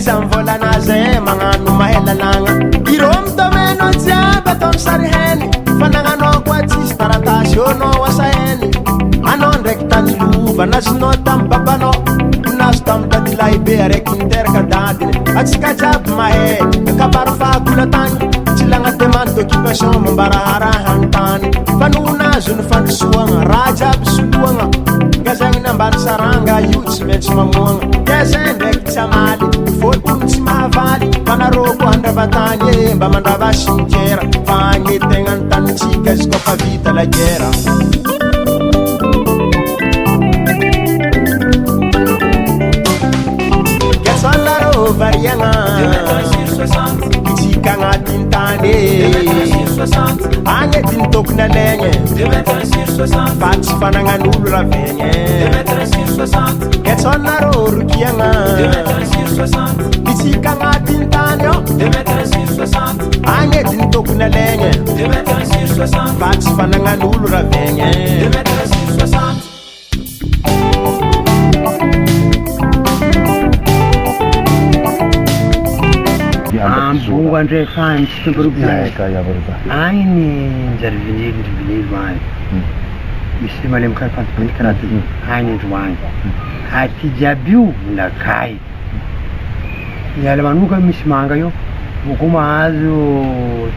iza mvolana zay magnano mahelalagna irom domeno jiaby atao sary heny fanananao koa tsisy taratasy anao asaheny anao ndraiky tany lova nazonao tamy babanao nazo tamy dadilahibe araiky niteraka dadiny atsika jiaby mahay kabaro fahakola tany tsy lagna demande d'occupation mombaraharaha tany fanonazo ny fandrosoagna raha jiaby soloagna gazagny nambany saranga io tsy maintsy mamoagna gazay ndraiky tsy amaly fôtony tsy mahavaly fanaroko andravatany e mba mandrava cimetière fa agnetegna ny tanitsika izy koa fa vita la guerre gasollarô variagna itsika agnatiny tany agnetiny tokony alegny fa tsy fanagnan'olo ravegny gasollarô rokiagna itsika agnatiny tany ao agnetiny tokony alegny fa tsy fanagnan'olo ravegny ambongo andray fany tsy tomborobozay agny ny njary vinily agny misy malemy karafantomanity karaha ty agny androany aty jiaby io nakay miala manoka misy manga io boko mahazo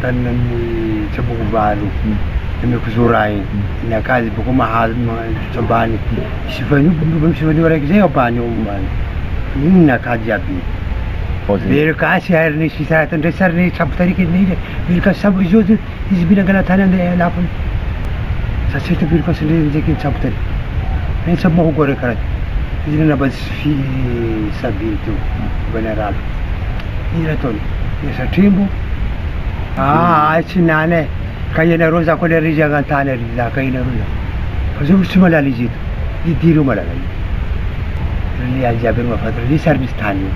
taninany tsaboko valo ameko zora igny nakazy boko mahazo tsambany misy vanio raiky zay ambany eo ambany igny naka jiaby bero kasy ariny sisarata ndray sariny tsambo tariky nile bero kasy sambo izy io izy bilangana tany andeha lafiny sasety bero kasy ndray ndraiky tsambo tariky ny tsambo mahogo raiky karaha izy nanabazy fi sabily teo général izy ataony satrimbo tsy nany e kainareo za koa le rizy agnantany ary za kainareo za fa zao tsy malala izy eto idireo malala izy le ajiaby ero mafatara le sary misy tany io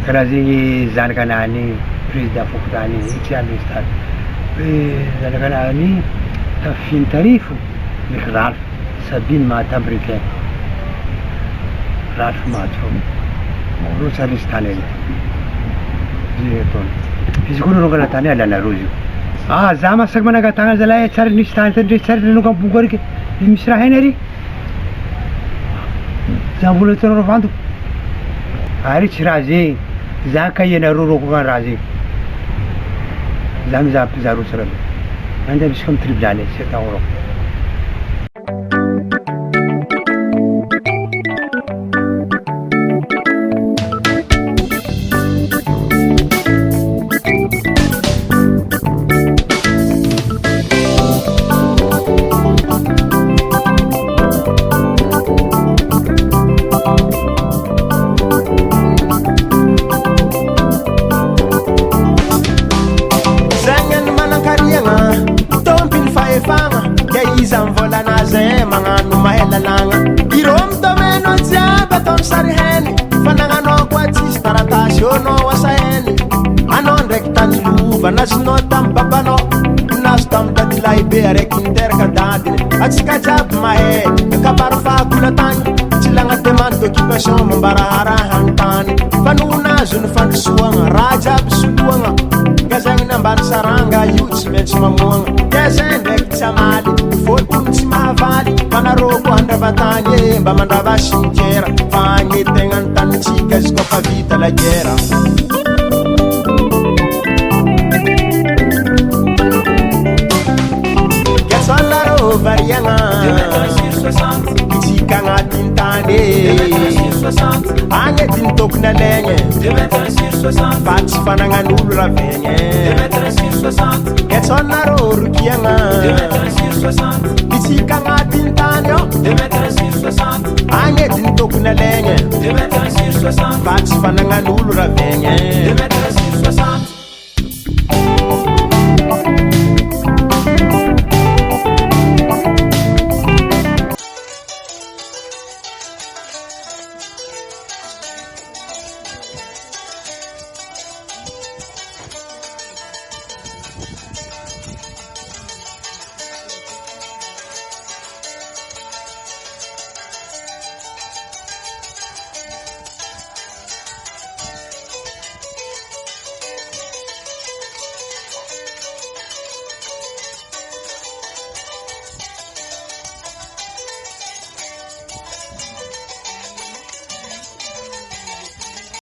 karaha zegny zanakanany président fokotany tsy almisy tany zanakanany tafiny tarifo ndraiky Ralph Sabiny mahatambricain Ralph mahato ro tsy almisy tany eny izy ataony izy koa norongana tany alanareo io za masaky manangatagna zalahy tsary nisy tany tandre tsary nanonga ambongo ariky le misy raha eny ary za mbola hitanao vantoko ary tsy raha zegny za kainareo roko kan raha zegny za mizaha mpizareo tsiralo mandeha misy comme tribunal tsy atao roko iza mvolana zay magnano mahelalagna irom domeno jiaby ataony sary heny fanananao koa tsisy taratasy anao asaheny anao ndraiky tany lova nazonao tamy babanao nazo tamy dadilahibe araiky niteraka dadiny atsika jiaby mahay kabaro fahakola tany tsy lagna demande d'occupation mombaraharaha tany fanonazo ny fandrosoagna raha jiaby soloagna gazagny nambany saranga io tsy maintsy mamoagna gazay ndraiky tsy amaly fôtony tsy mahavaly fanaroko andravatany e mba mandrava cimetière fa agnetegna ny tanitsika izy koa fa vita la guerre gasollarô variagna itsika agnatiny tany agnetiny tokony alegny fa tsy fanagnan'olo ravegny gasollarô rokiagna itsika agnatiny tany ao agnetiny tokony alegny fa tsy fanagnan'olo ravegny